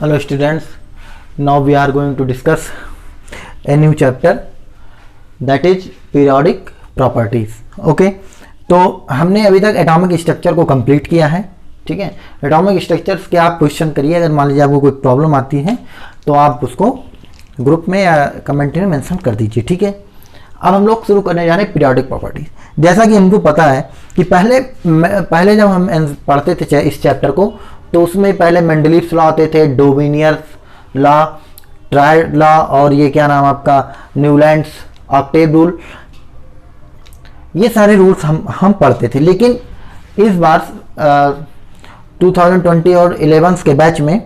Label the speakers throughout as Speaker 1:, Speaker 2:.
Speaker 1: Hello students, now we are going to discuss a new chapter that is periodic properties. Okay, तो हमने अभी तक atomic structure को complete किया है. ठीक है, एटॉमिक स्ट्रक्चर्स के आप क्वेश्चन करिए. अगर मान लीजिए आपको कोई प्रॉब्लम आती है तो आप उसको ग्रुप में या कमेंट में मेंशन कर दीजिए. ठीक है, अब हम लोग शुरू करने जा रहे हैं पीरियोडिक प्रॉपर्टीज. जैसा कि हमको पता है कि पहले जब हम पढ़ते थे इस चैप्टर को तो उसमें पहले मेंडलीव्स लॉ आते थे, डोविनियर्स लॉ, ट्रायड लॉ और ये क्या नाम आपका न्यूलैंड्स ऑक्टेव रूल, ये सारे रूल्स हम पढ़ते थे. लेकिन इस बार 2020 और 11 के बैच में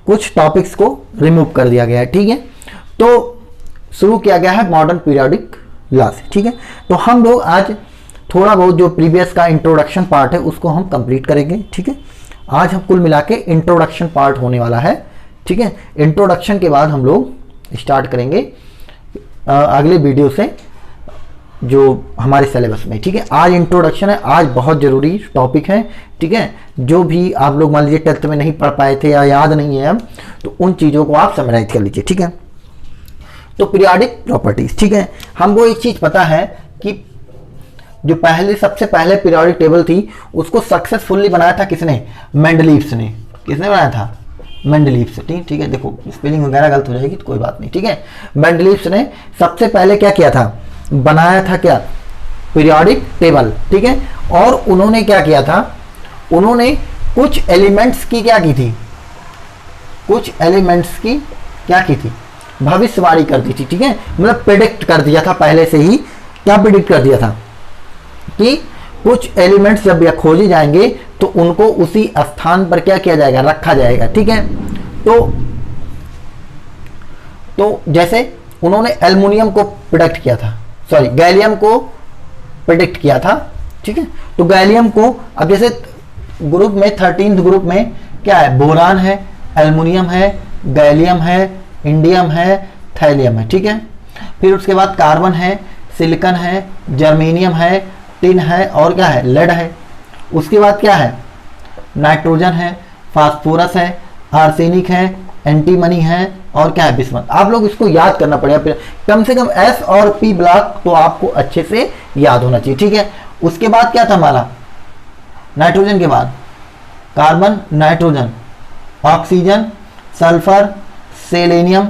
Speaker 1: कुछ टॉपिक्स को रिमूव कर दिया गया है. ठीक है, तो शुरू किया गया है मॉडर्न पीरियोडिक लॉ से. ठीक है, तो हम लोग आज थोड़ा बहुत जो प्रीवियस का इंट्रोडक्शन पार्ट है उसको हम कंप्लीट करेंगे. ठीक है, आज हम कुल मिला के इंट्रोडक्शन पार्ट होने वाला है. ठीक है, इंट्रोडक्शन के बाद हम लोग स्टार्ट करेंगे अगले वीडियो से जो हमारे सिलेबस में. ठीक है, आज इंट्रोडक्शन है, आज बहुत ज़रूरी टॉपिक है. ठीक है, जो भी आप लोग मान लीजिए 10th में नहीं पढ़ पाए थे या याद नहीं है अब, तो उन चीज़ों को आप समराइज कर लीजिए. ठीक है, तो पीरियोडिक प्रॉपर्टीज. ठीक है, हमको एक चीज़ पता है कि जो सबसे पहले पीरियोडिक टेबल थी उसको सक्सेसफुली बनाया था किसने? मेंडलीव्स ने. किसने बनाया था? मेंडलीव्स. ठीक है, देखो स्पेलिंग वगैरह गलत हो जाएगी तो कोई बात नहीं. ठीक है, मेंडलीव्स ने सबसे पहले क्या किया था? बनाया था क्या? Periodic table. ठीक है, और उन्होंने क्या किया था? उन्होंने कुछ एलिमेंट्स की क्या की थी? कुछ एलिमेंट्स की क्या की थी? भविष्यवाणी कर दी थी. ठीक है, मतलब प्रेडिक्ट कर दिया था पहले से ही. क्या प्रेडिक्ट कर दिया था? कि कुछ एलिमेंट्स जब यह खोजे जाएंगे तो उनको उसी स्थान पर क्या किया जाएगा? रखा जाएगा. ठीक है, तो जैसे उन्होंने एल्युमिनियम को प्रेडिक्ट किया था, सॉरी गैलियम को प्रेडिक्ट किया था. ठीक है, तो गैलियम को अब जैसे ग्रुप में 13th ग्रुप में क्या है? बोरान है, एल्युमिनियम है, गैलियम है, इंडियम है, थैलियम है. ठीक है, फिर उसके बाद कार्बन है, सिलिकॉन है, जर्मेनियम है, टिन है और क्या है? लेड है. उसके बाद क्या है? नाइट्रोजन है, फास्फोरस है, आर्सेनिक है, एंटीमनी है और क्या है? बिस्मथ. आप लोग इसको याद करना पड़ेगा, कम से कम एस और पी ब्लॉक तो आपको अच्छे से याद होना चाहिए. ठीक है, उसके बाद क्या था हमारा? नाइट्रोजन के बाद carbon, nitrogen, oxygen, sulphur, selenium,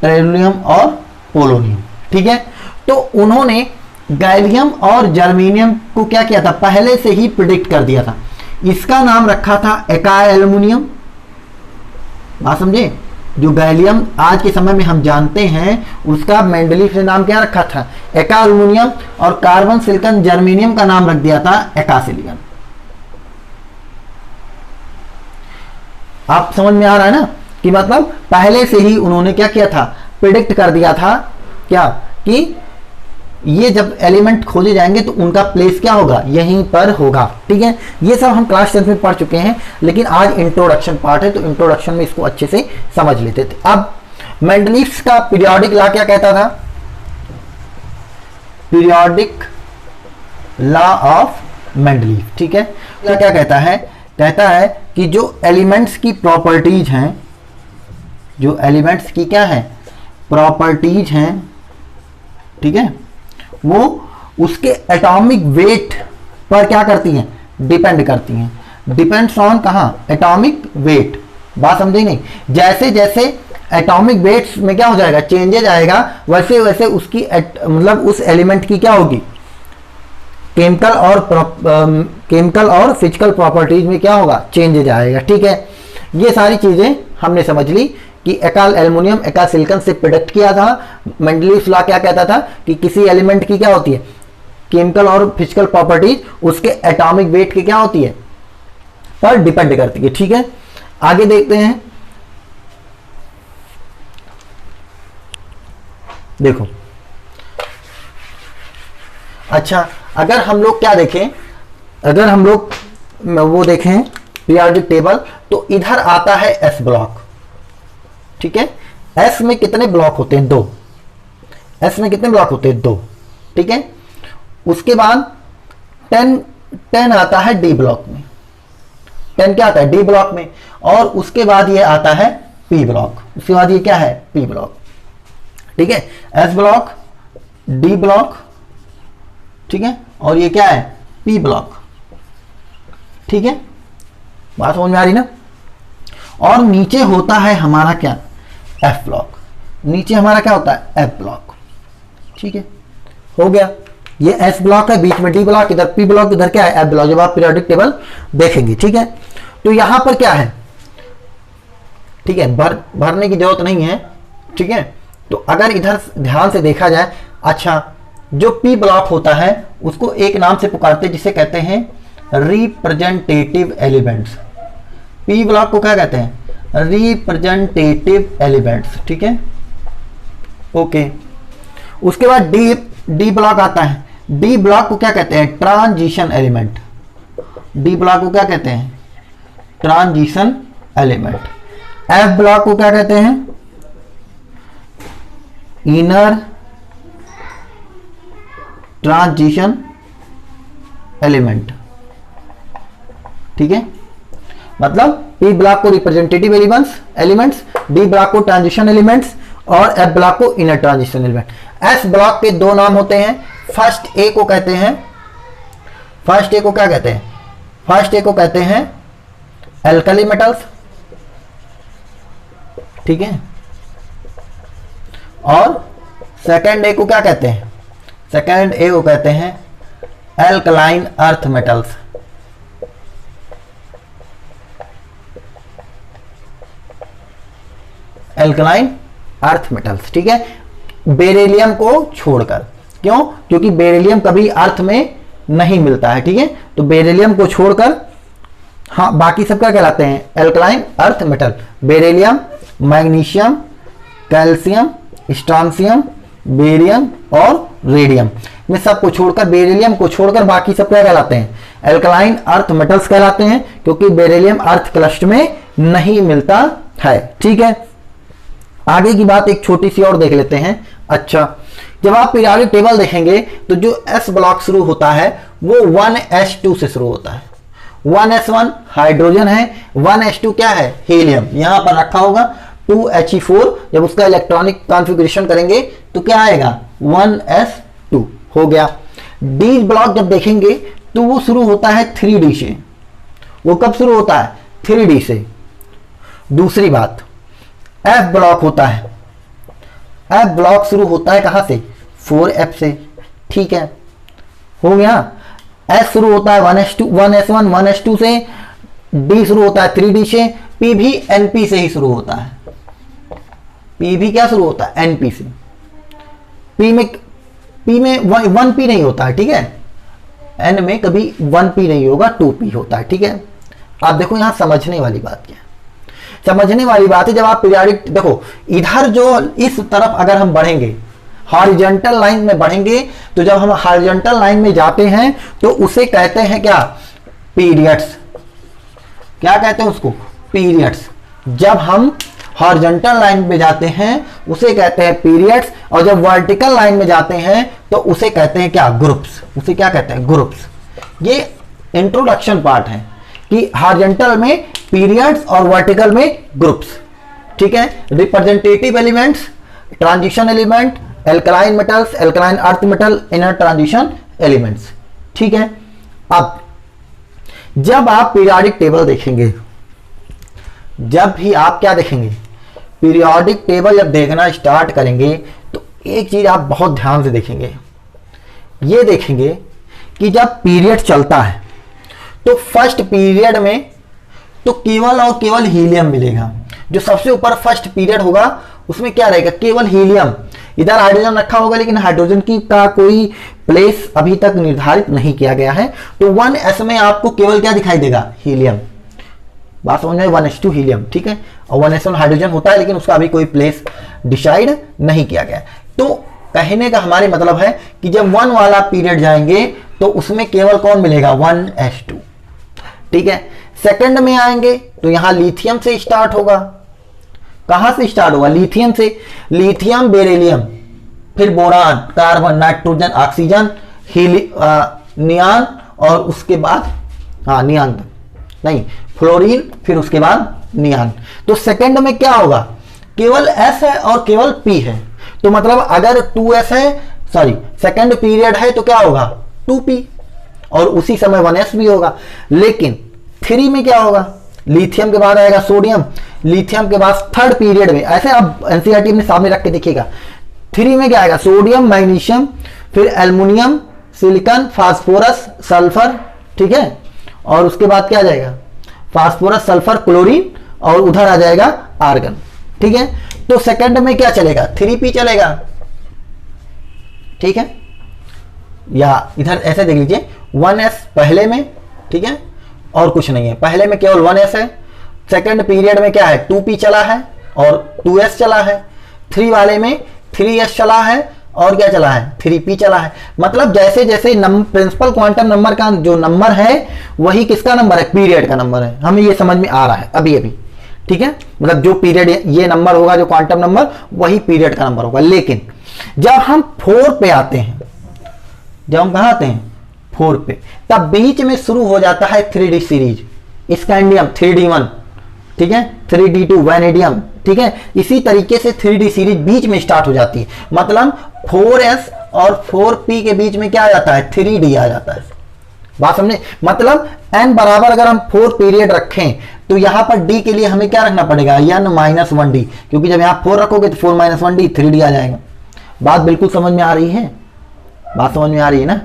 Speaker 1: tellurium और पोलोनियम. ठीक है, तो उन्होंने गैलियम और जर्मेनियम को क्या किया था? पहले से ही प्रिडिक्ट कर दिया था. इसका नाम रखा था एका एल्युमिनियम. बात समझे? जो गैलियम आज के समय में हम जानते हैं उसका मेंडलीव से नाम क्या रखा था? एका एल्युमिनियम. और कार्बन, सिलिकॉन, जर्मेनियम का नाम रख दिया था एका सिलिकॉन. आप समझ में आ रहा है ना कि मतलब पहले से ही उन्होंने क्या किया था? प्रिडिक्ट कर दिया था क्या? कि ये जब एलिमेंट खोजे जाएंगे तो उनका प्लेस क्या होगा? यहीं पर होगा. ठीक है, ये सब हम क्लास 10 में पढ़ चुके हैं, लेकिन आज इंट्रोडक्शन पार्ट है तो इंट्रोडक्शन में इसको अच्छे से समझ लेते थे. अब मेंडलीव्स का पीरियोडिक लॉ क्या कहता था? Periodic law of Mendeleev. ठीक है, क्या कहता है? कहता है कि जो एलिमेंट्स की प्रॉपर्टीज हैं, जो एलिमेंट्स की क्या है? प्रॉपर्टीज हैं. ठीक है, वो उसके एटॉमिक वेट पर क्या करती हैं? डिपेंड करती हैं. डिपेंड्स ऑन कहाँ? Atomic weight. बात समझे नहीं? जैसे जैसे एटॉमिक वेट्स में क्या हो जाएगा? चेंजेज आएगा, वैसे वैसे उसकी मतलब उस एलिमेंट की क्या होगी? केमिकल और फिजिकल प्रॉपर्टीज में क्या होगा? चेंजेज आएगा. ठीक है, ये सारी चीजें हमने समझ ली कि एका एल्युमिनियम, एका सिलिकॉन से प्रेडिक्ट किया था. मेंडलीव्स लॉ क्या कहता था? कि किसी एलिमेंट की क्या होती है? केमिकल और फिजिकल प्रॉपर्टीज उसके एटॉमिक वेट की क्या होती है? पर डिपेंड करती है. ठीक है, आगे देखते हैं. देखो, अच्छा, अगर हम लोग क्या देखें, अगर हम लोग वो देखें पीरियोडिक टेबल, तो इधर आता है एस ब्लॉक. ठीक है, एस में कितने ब्लॉक होते हैं? 2. एस में कितने ब्लॉक होते हैं? 2. ठीक है, उसके बाद 10 आता है डी ब्लॉक में. 10 क्या आता है? डी ब्लॉक में. और उसके बाद ये आता है पी ब्लॉक, उसके बाद ये क्या है, पी ब्लॉक, ठीक है, एस ब्लॉक, डी ब्लॉक, ठीक है, और ये क्या है, पी ब्लॉक, ठीक है, बात समझ में आ रही ना। और नीचे होता है हमारा क्या, एफ ब्लॉक, नीचे हमारा क्या होता है, एफ ब्लॉक, ठीक है, हो गया। ये एस ब्लॉक है, बीच में डी ब्लॉक, इधर पी ब्लॉक, इधर क्या है, एफ ब्लॉक, जब आप पीरियोडिक टेबल देखेंगे, ठीक है। तो यहां पर क्या है, ठीक है, भरने की जरूरत नहीं है, ठीक है। तो अगर इधर ध्यान से देखा जाए, अच्छा, जो पी ब्लॉक होता है उसको एक नाम से पुकारते हैं जिसे कहते हैं रिप्रेजेंटेटिव एलिमेंट्स। पी ब्लॉक को क्या कहते हैं, रिप्रेजेंटेटिव एलिमेंट्स, ठीक है, ओके। उसके बाद डी ब्लॉक आता है, डी ब्लॉक को क्या कहते हैं, ट्रांजिशन एलिमेंट, डी ब्लॉक को क्या कहते हैं, ट्रांजिशन एलिमेंट। एफ ब्लॉक को क्या कहते हैं, इनर ट्रांजिशन एलिमेंट, ठीक है, मतलब पी ब्लॉक को रिप्रेजेंटेटिव एलिमेंट्स, डी ब्लॉक को ट्रांजिशन एलिमेंट्स और एफ ब्लॉक को inner transition element. S block के दो नाम होते हैं, फर्स्ट ए को कहते हैं, फर्स्ट ए को क्या कहते हैं, फर्स्ट ए को कहते हैं एल्कली मेटल्स, ठीक है, और सेकेंड ए को क्या कहते हैं, सेकेंड ए को कहते हैं alkaline earth metals, alkaline earth metals, ठीक है, बेरिलियम को छोड़कर, क्यों, क्योंकि बेरिलियम कभी अर्थ में नहीं मिलता है, ठीक है, तो बेरिलियम को छोड़कर हाँ बाकी सब क्या कहलाते हैं, alkaline earth metal. Beryllium, magnesium, calcium, strontium, barium और रेडियम में सबको छोड़कर, बेरिलियम को छोड़कर बाकी सब क्या कहलाते हैं, एल्कलाइन अर्थ मेटल्स कहलाते हैं, क्योंकि बेरिलियम अर्थ क्रस्ट में नहीं मिलता है, ठीक है। आगे की बात एक छोटी सी और देख लेते हैं। अच्छा, जब आप पीरियोडिक टेबल देखेंगे तो जो एस ब्लॉक शुरू होता है वो 1s2 से शुरू होता है। 1s1 हाइड्रोजन है, 1s2 क्या है, हीलियम, यहां पर रखा होगा 2He4, जब उसका इलेक्ट्रॉनिक कॉन्फ़िगरेशन करेंगे तो क्या आएगा, 1s2 हो गया। डी ब्लॉक जब देखेंगे तो वो शुरू होता है 3D से। वो कब शुरू होता है, 3D से। दूसरी बात, एफ ब्लॉक होता है, एफ ब्लॉक शुरू होता है कहां से, 4f से, ठीक है, हो गया। एस शुरू होता है 1s1 1s2 से, डी शुरू होता है 3D से, पी भी np से ही शुरू होता है, पी भी क्या शुरू होता है, np से। पी में 1p नहीं होता है, ठीक है, n में कभी 1p नहीं होगा, 2p होता है, ठीक है। आप देखो यहां समझने वाली बात क्या है, समझने वाली बात है, जब आप पीरियोडिक देखो इधर जो इस तरफ अगर हम बढ़ेंगे, हॉरिजॉन्टल लाइन में बढ़ेंगे, तो जब हम हॉरिजॉन्टल लाइन में जाते हैं तो उसे कहते हैं क्या, पीरियड्स। क्या कहते हैं उसको, पीरियड्स। जब हम हॉरिजॉन्टल लाइन में जाते हैं उसे कहते हैं पीरियड्स, और जब वर्टिकल लाइन में जाते हैं तो उसे कहते हैं क्या, ग्रुप्स। उसे क्या कहते हैं, ग्रुप्स। ये इंट्रोडक्शन पार्ट है कि हॉरिजॉन्टल में पीरियड्स और वर्टिकल में ग्रुप्स, ठीक है। Representative elements, transition element, alkaline metals, alkaline earth metal, inner transition elements, ठीक है। अब जब आप पीरियोडिक टेबल देखेंगे, जब भी आप क्या देखेंगे, पीरियोडिक टेबल जब देखना स्टार्ट करेंगे तो एक चीज आप बहुत ध्यान से देखेंगे, ये देखेंगे कि जब पीरियड चलता है तो फर्स्ट पीरियड में तो केवल और केवल हीलियम मिलेगा। जो सबसे ऊपर फर्स्ट पीरियड होगा उसमें क्या रहेगा, केवल हीलियम। इधर हाइड्रोजन रखा होगा, लेकिन हाइड्रोजन की का कोई प्लेस अभी तक निर्धारित नहीं किया गया है, तो 1s में आपको केवल क्या दिखाई देगा, हीलियम। बात समझ में, 1s2 हीलियम, ठीक है, और 1s1 हाइड्रोजन होता है, लेकिन उसका अभी कोई प्लेस डिसाइड नहीं किया गया। तो कहने का हमारे मतलब है कि जब 1 वाला पीरियड जाएंगे तो उसमें केवल कौन मिलेगा, 1s2, ठीक है। सेकंड में आएंगे तो यहां लिथियम से स्टार्ट होगा। कहां से स्टार्ट होगा, लिथियम से। लिथियम, बेरिलियम, फिर बोरान, कार्बन, नाइट्रोजन, ऑक्सीजन, नियान, और उसके बाद नियान नहीं, फ्लोरीन, फिर उसके बाद नियन। तो सेकंड में क्या होगा, केवल s है और केवल p है, तो मतलब अगर 2s है, सॉरी सेकंड पीरियड है तो क्या होगा 2p, और उसी समय 1s भी होगा। लेकिन 3 में क्या होगा, लिथियम के बाद आएगा सोडियम, लिथियम के बाद थर्ड पीरियड में, ऐसे आप एनसीईआरटी में सामने रख के देखिएगा, 3 में क्या आएगा सोडियम, मैग्नीशियम, फिर एल्युमिनियम, सिलिकॉन, फास्फोरस, सल्फर, ठीक है, और उसके बाद क्या आ जाएगा फास्फोरस, सल्फर, क्लोरीन, और उधर आ जाएगा आर्गन, ठीक है। तो सेकंड में क्या चलेगा 3p चलेगा, ठीक है, या इधर ऐसे देख लीजिए 1s पहले में, ठीक है, और कुछ नहीं है, पहले में केवल 1s है, सेकंड पीरियड में क्या है 2p चला है और 2s चला है, 3 वाले में 3s चला है और क्या चला है 3p चला है। मतलब जैसे जैसे प्रिंसिपल क्वांटम नंबर का जो नंबर है वही किसका नंबर है, पीरियड का नंबर है, हमें ये समझ में आ रहा है अभी अभी, ठीक है, मतलब जो पीरियड ये नंबर होगा जो क्वांटम नंबर वही पीरियड का नंबर होगा। लेकिन जब हम 4 पे आते हैं, जब हम कहां आते हैं 4 पे, तब बीच में शुरू हो जाता है 3D सीरीज, स्कैंडियम 3D1, ठीक है, 3D2 वैनेडियम, ठीक है, इसी तरीके से 3D सीरीज बीच में स्टार्ट हो जाती है। मतलब 4s और 4p के बीच में क्या आ जाता है 3D आ जाता है, बात समझे। मतलब n बराबर अगर हम 4 पीरियड रखें तो यहां पर d के लिए हमें क्या रखना पड़ेगा n-1d, क्योंकि जब यहां 4 रखोगे तो 4-1d 3D आ जाएगा। बात बिल्कुल समझ में आ रही है, बात समझ में आ रही है ना,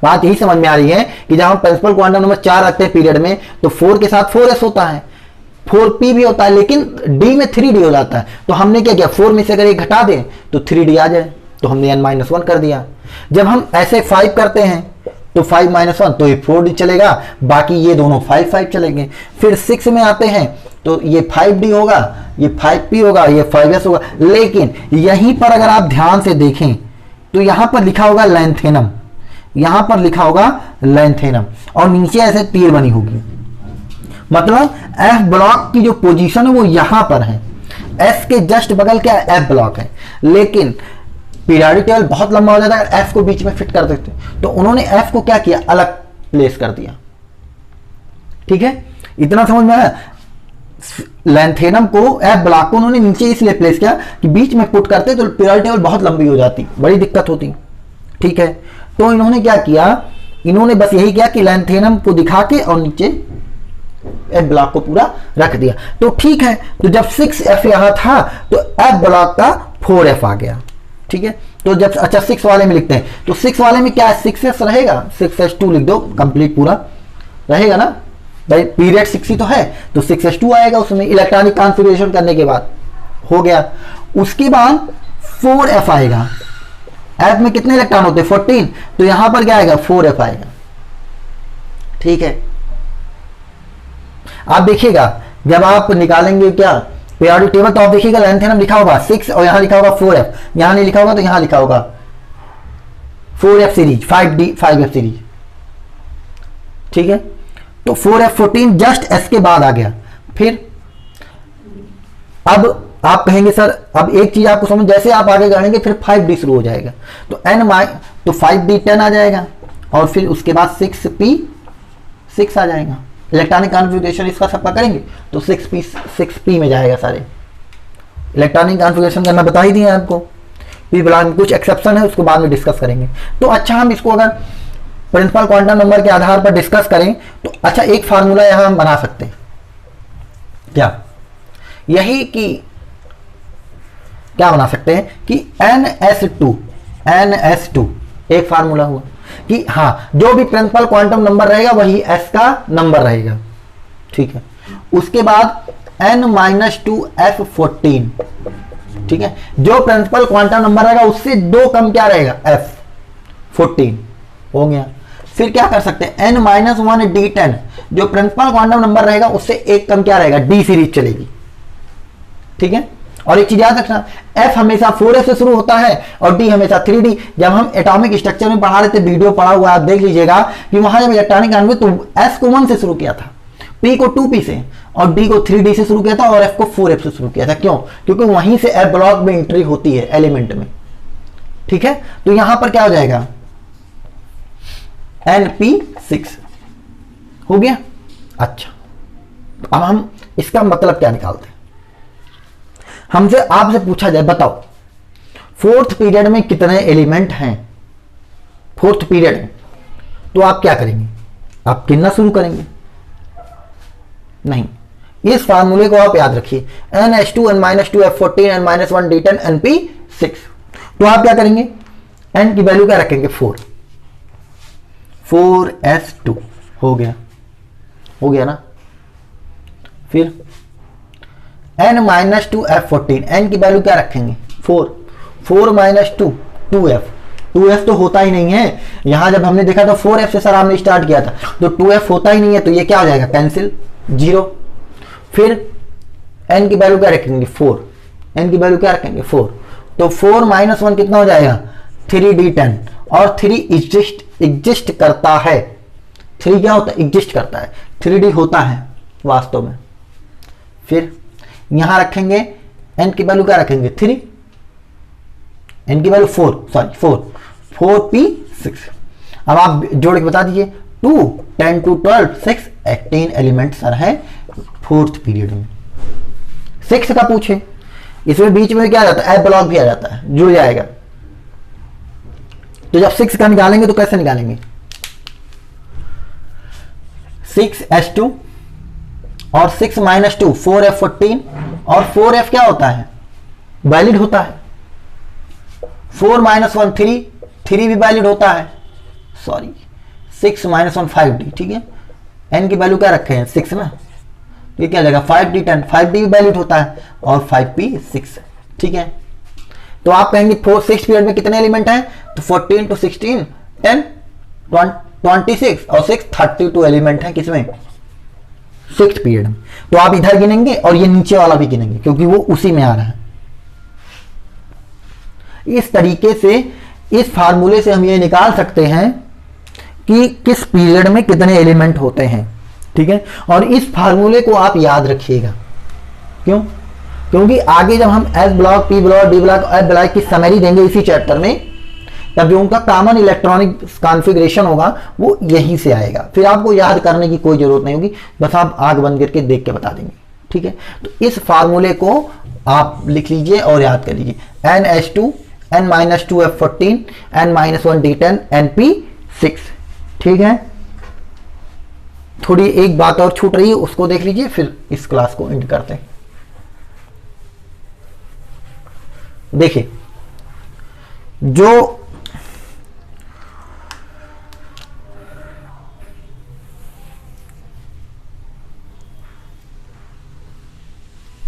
Speaker 1: बात यही समझ में आ रही है कि जब हम प्रिंसिपल क्वांटम नंबर 4 रखते हैं पीरियड में तो 4 के साथ 4s होता है, 4p भी होता है, लेकिन d में 3d हो जाता है। तो हमने क्या किया 4 में से अगर एक घटा दें तो 3d आ जाए, तो हमने n-1 कर दिया। जब हम ऐसे 5 करते हैं तो 5-1 तो ये 4d चलेगा, बाकी ये दोनों 5-5 चलेंगे। फिर 6 में आते हैं तो ये 5d होगा, ये 5p होगा, ये 5s होगा। लेकिन यहीं पर अगर आप ध्यान से देखें तो यहां पर लिखा होगा लैंथेनम, यहां पर लिखा होगा लैंथेनम, और नीचे ऐसे तीर बनी होगी, मतलब एफ ब्लॉक की जो पोजीशन है वो यहां पर है, एस के जस्ट बगल क्या एफ ब्लॉक है। लेकिन पीरियोडिक टेबल बहुत लंबा हो जाता है, एफ को बीच में फिट कर देते, तो उन्होंने एफ को क्या किया अलग प्लेस कर दिया, ठीक है, इतना समझ में आया। लैंथेनम को एफ ब्लॉक को उन्होंने नीचे इसलिए प्लेस किया कि बीच में पुट करते तो पीरियोडिक टेबल बहुत लंबी हो जाती, बड़ी दिक्कत होती, ठीक है। तो इन्होंने क्या किया, इन्होंने बस यही किया कि लैंथेनम को दिखा के और नीचे एफ ब्लॉक को पूरा रख दिया। तो ठीक है, तो जब 6f यहां था तो एफ ब्लॉक का 4f आ गया, ठीक है। तो जब अच्छा 6 वाले में लिखते हैं तो 6 वाले में क्या है 6s रहेगा, 6s2 लिख दो, कंप्लीट पूरा रहेगा ना भाई, पीरियड 6 ही तो है, तो 6s2 आएगा उसमें इलेक्ट्रॉनिक कॉन्फ़िगरेशन करने के बाद, हो गया। उसके बाद 4f आएगा, f में कितने इलेक्ट्रॉन होते हैं 14, तो यहां पर क्या आएगा 4f आएगा, ठीक है। आप देखिएगा जब आप निकालेंगे क्या पीरियोडिक टेबल तो आप देखिएगा लैंथेनम लिखा होगा 6 और यहां लिखा होगा 4f, यहां नहीं लिखा होगा तो यहां लिखा होगा 4f सीरीज, 5f सीरीज, ठीक है। तो 4f14 जस्ट s के बाद आ गया। फिर अब आप कहेंगे सर अब एक चीज आपको समझ, जैसे आप आगे बढ़ेंगे फिर 5d शुरू हो जाएगा, तो तो 5d 10 आ जाएगा, और फिर उसके बाद 6p 6 आ जाएगा। इलेक्ट्रॉनिक कॉन्फ़िगरेशन इसका सबका करेंगे तो 6p में जाएगा सारे। इलेक्ट्रॉनिक कॉन्फ़िगरेशन करना बता ही दिया आपको, पी ब्लॉक में कुछ एक्सेप्शन है उसको बाद में डिस्कस करेंगे। तो अच्छा हम इसको अगर प्रिंसिपल क्वांटम नंबर के आधार पर डिस्कस करें तो अच्छा एक फार्मूला यहां हम बना सकते हैं, क्या यही कि क्या बना सकते हैं कि NS2 एक फार्मूला हुआ कि हाँ जो भी प्रिंसिपल क्वांटम नंबर रहेगा वही s का नंबर रहेगा, ठीक है। उसके बाद n-2f14, ठीक है, जो प्रिंसिपल क्वांटम नंबर रहेगा उससे 2 कम क्या रहेगा f14 हो गया। फिर क्या कर सकते हैं n-1d10, जो प्रिंसिपल क्वांटम नंबर रहेगा उससे 1 कम क्या रहेगा d सीरीज चलेगी, ठीक है। और एक चीज याद रखना f हमेशा 4f से शुरू होता है और d हमेशा 3d। जब हम एटॉमिक स्ट्रक्चर में पढ़ा रहे थे, वीडियो पढ़ा हुआ आप देख लीजिएगा कि वहां जब इलेक्ट्रॉनिक कॉन्फ़िगरेशन तो s को 1 से शुरू किया था, p को 2p से, और d को 3d से शुरू किया था, और f को 4f से शुरू किया था। क्यों? क्योंकि वहीं से f ब्लॉक में एंट्री होती है एलिमेंट में, ठीक है। तो यहां पर क्या हो जाएगा np6 हो गया। अच्छा अब हम इसका मतलब क्या निकालते हैं? हमसे आपसे पूछा जाए बताओ फोर्थ पीरियड में कितने एलिमेंट हैं, फोर्थ पीरियड में, तो आप क्या करेंगे? आप गिनना शुरू करेंगे? नहीं, इस फार्मूले को आप याद रखिए, NH2 N-2 F14 N-1 D10 NP6। तो आप क्या करेंगे? n की वैल्यू क्या रखेंगे? 4S2 हो गया ना। फिर N-2 F14, n की वैल्यू क्या रखेंगे? 4 2 2F। 2F तो होता ही नहीं है, यहां जब हमने देखा तो 4F से सर हमने स्टार्ट किया था, तो 2F होता ही नहीं है, तो ये क्या हो जाएगा? कैंसिल, 0। फिर n की वैल्यू क्या रखेंगे? 4, n की वैल्यू क्या रखेंगे? 4। तो 4 - 1 कितना हो जाएगा? 3D10। और 3 एग्जिस्ट करता है। 3 क्या होता है? एग्जिस्ट करता है। 3D होता है वास्तव में। फिर यहां रखेंगे n की वैल्यू क्या रखेंगे? 3, n की वैल्यू 4p6। अब आप जोड़ के बता दीजिए, 2 10 to 12 6 18 एलिमेंट सर है फोर्थ पीरियड में। 6 का पूछे, इसमें बीच में क्या आ जाता है? एफ ब्लॉक भी आ जाता है, जुड़ जाएगा। तो जब 6 का निकालेंगे तो कैसे निकालेंगे? 6S2 और 6 - 2 4F14, और 4F क्या होता है? वैलिड होता है। 4 - 1 3 भी वैलिड होता है। सॉरी, 6 - 1 5D, ठीक है। n की वैल्यू क्या रखे हैं? 6 ना, ये क्या जाएगा? 5D10, 5D भी वैलिड होता है, और 5p6, ठीक है। तो आप कहेंगे 6 पीरियड में कितने एलिमेंट हैं? तो 14 to 16 10 26 और 6 32 एलिमेंट हैं किसमें? 6th पीरियड में। तो आप इधर गिनेंगे और ये नीचे वाला भी गिनेंगे, क्योंकि वो उसी में आ रहा है। इस तरीके से, इस फार्मूले से हम ये निकाल सकते हैं कि किस पीरियड में कितने एलिमेंट होते हैं, ठीक है। और इस फार्मूले को आप याद रखिएगा। क्यों? क्योंकि आगे जब हम S block, P block, D block, F block की समरी देंगे इसी चैप्टर में, तब जो उनका कॉमन इलेक्ट्रॉनिक कॉन्फ़िगरेशन होगा वो यहीं से आएगा। फिर आपको याद करने की कोई जरूरत नहीं होगी, बस आप आंख बंद करके देख के बता देंगे, ठीक है। तो इस फार्मूले को आप लिख लीजिए और याद कर लीजिए, NH2 N-2 F14 N-1 D10 NP6, ठीक है। थोड़ी एक बात और छूट रही है, उसको देख लीजिए, फिर इस क्लास को एंड करते हैं। देखिए, जो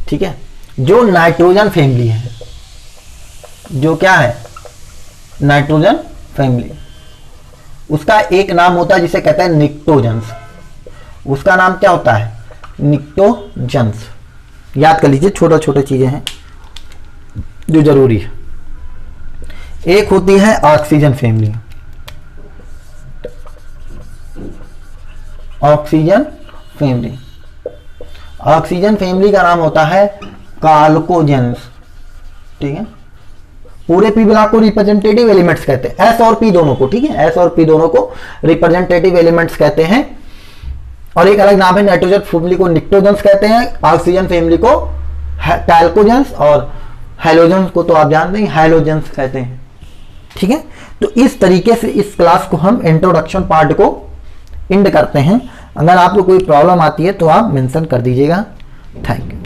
Speaker 1: ठीक है, जो नाइट्रोजन फैमिली है, जो क्या है? नाइट्रोजन फैमिली, उसका एक नाम होता है जिसे कहते हैं निक्टोजन्स। उसका नाम क्या होता है? निक्टोजन्स। याद कर लीजिए, छोटा छोटा चीजें हैं जो जरूरी है। एक होती है oxygen family, oxygen family. Oxygen family का नाम होता है कार्कोजेंस, ठीक है। पूरे पी ब्लॉक को रिप्रेजेंटेटिव एलिमेंट्स कहते हैं, एस और पी दोनों को, ठीक है। एस और पी दोनों को रिप्रेजेंटेटिव एलिमेंट्स कहते हैं। और एक अलग नाम है, नाइट्रोजन फैमिली को निक्टोजेंस कहते हैं, ऑक्सीजन फैमिली को टैल्कोजेंस, और हैलोजेंस को तो आप जानते हैं हैलोजेंस कहते हैं, ठीक है। तो इस तरीके से इस क्लास को हम इंट्रोडक्शन पार्ट को एंड करते हैं। अगर आपको कोई प्रॉब्लम आती है तो आप मेंशन कर दीजिएगा। Thank you.